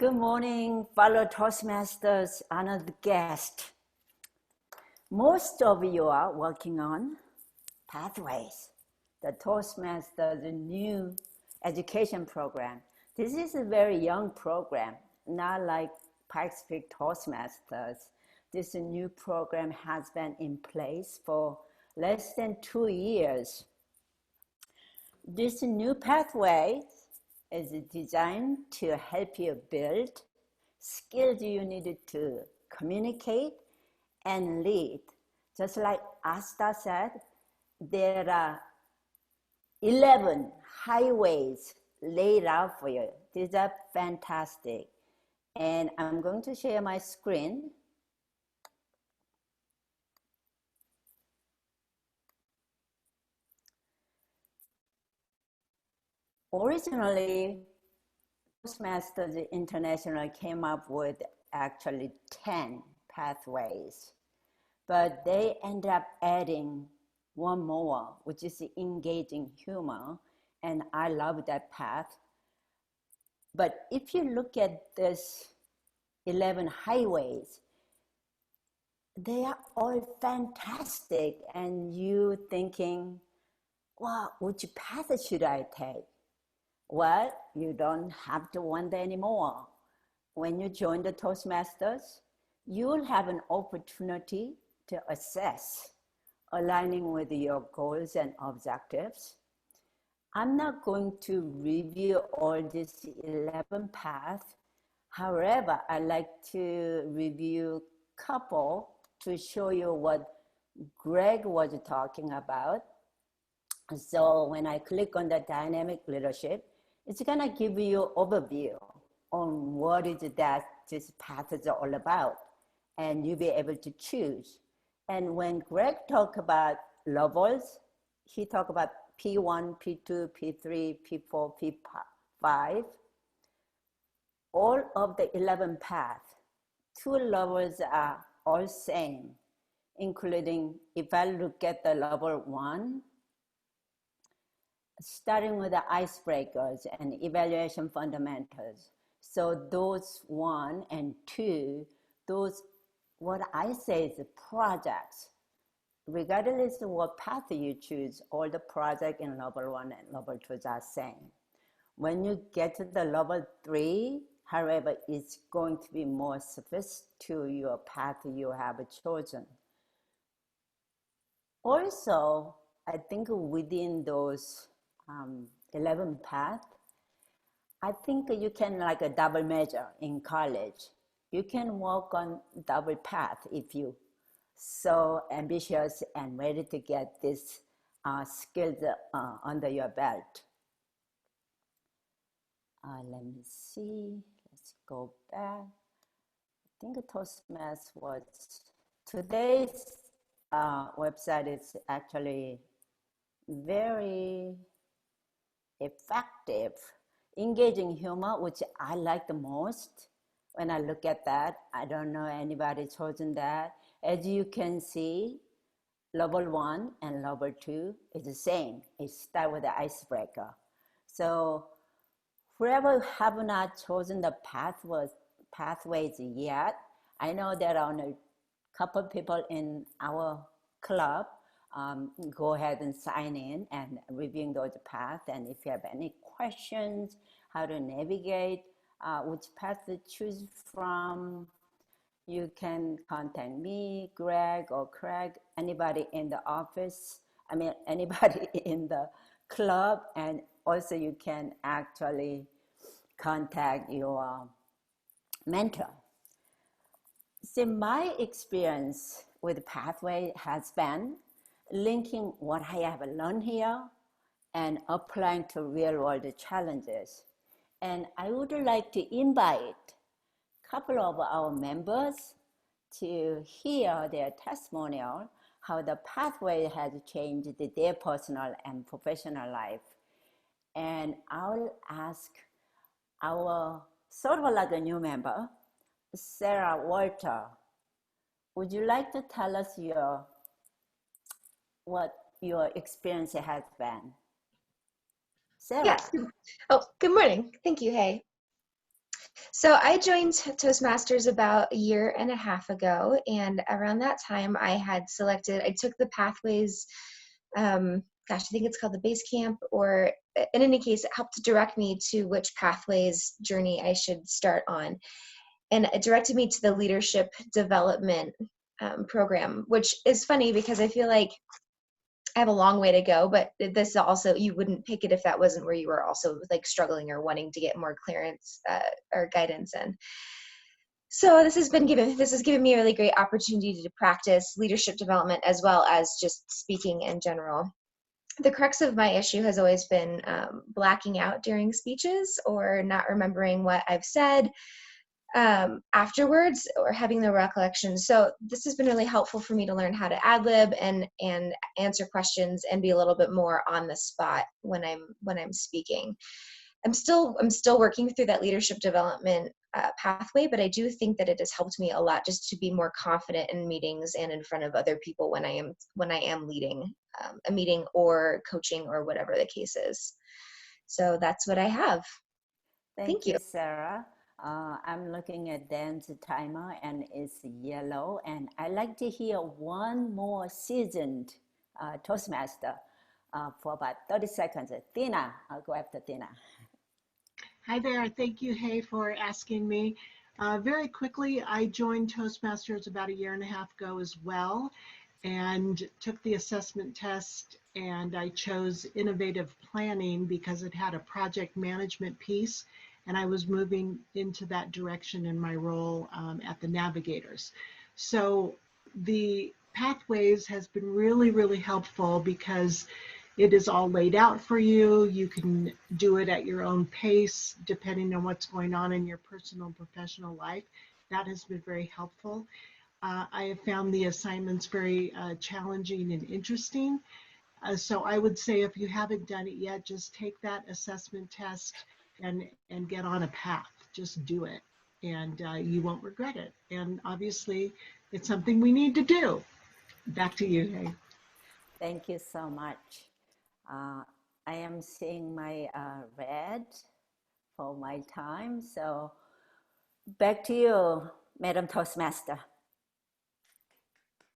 Good morning, fellow Toastmasters, honored guest. Most of you are working on Pathways, the Toastmasters new education program. This is a very young program, not like Pikes Peak Toastmasters. This new program has been in place for less than 2 years. This new pathway is designed to help you build skills you need to communicate and lead. Just like Asta said, there are 11 highways laid out for you. These are fantastic. And I'm going to share my screen. Originally, Toastmasters International came up with actually 10 pathways, but they ended up adding one more, which is engaging humor, and I love that path. But if you look at this 11 highways, they are all fantastic, and you thinking, well, which path should I take? Well, you don't have to wonder anymore. When you join the Toastmasters, you'll have an opportunity to assess aligning with your goals and objectives. I'm not going to review all these 11 paths. However, I'd like to review a couple to show you what Greg was talking about. So when I click on the dynamic leadership, it's gonna give you an overview on what is that this path is all about, and you'll be able to choose. And when Greg talked about levels, he talked about P1, P2, P3, P4, P5. All of the 11 paths, 2 levels are all same, including if I look at the level 1, starting with the icebreakers and evaluation fundamentals. So those 1 and 2, those, what I say is the projects. Regardless of what path you choose, all the projects in level 1 and level 2 are same. When you get to the level 3, however, it's going to be more specific to your path you have chosen. Also, I think within those 11 paths, I think you can like a double major in college. You can work on double path if you so ambitious and ready to get this skills under your belt. Let me see, let's go back. I think Toastmasters was, today's website is actually very effective, engaging humor, which I like the most. When I look at that, I don't know anybody chosen that. As you can see, level 1 and level 2 is the same. It starts with the icebreaker. So whoever have not chosen the pathways yet, I know there are only a couple people in our club. Go ahead and sign in and reviewing those paths. And if you have any questions, how to navigate, which path to choose from, you can contact me, Greg, or Craig, anybody in the office. I mean, anybody in the club. And also you can actually contact your mentor. See, my experience with Pathway has been linking what I have learned here and applying to real-world challenges. And I would like to invite a couple of our members to hear their testimonial, how the pathway has changed their personal and professional life. And I'll ask our sort of like a new member, Sarah Walter, would you like to tell us what your experience has been? Sarah. Yes. Oh, good morning. Thank you. Hey. So I joined Toastmasters about a year and a half ago, and around that time I took the pathways, I think it's called the base camp, or in any case, it helped direct me to which pathways journey I should start on. And it directed me to the leadership development program, which is funny because I feel like I have a long way to go, but this also, you wouldn't pick it if that wasn't where you were also like struggling or wanting to get more clearance or guidance in. So this has given me a really great opportunity to practice leadership development as well as just speaking in general. The crux of my issue has always been blacking out during speeches or not remembering what I've said afterwards or having the recollection. So this has been really helpful for me to learn how to ad lib and answer questions and be a little bit more on the spot when I'm speaking. I'm still working through that leadership development pathway, but I do think that it has helped me a lot just to be more confident in meetings and in front of other people when I am leading a meeting or coaching or whatever the case is. So that's what I have. Thank Thank you. you, Sarah. I'm looking at Dan's timer and it's yellow. And I'd like to hear one more seasoned Toastmaster for about 30 seconds. Tina, I'll go after Tina. Hi there. Thank you, Hay, for asking me. Very quickly, I joined Toastmasters about a year and a half ago as well, and took the assessment test, and I chose innovative planning because it had a project management piece, and I was moving into that direction in my role at the Navigators. So the Pathways has been really, really helpful because it is all laid out for you. You can do it at your own pace, depending on what's going on in your personal and professional life. That has been very helpful. I have found the assignments very challenging and interesting. So I would say if you haven't done it yet, just take that assessment test and get on a path. Just do it, and you won't regret it. And obviously, it's something we need to do. Back to you, Hay. Thank you so much. Uh, I am seeing my red for my time. So back to you, Madam Toastmaster.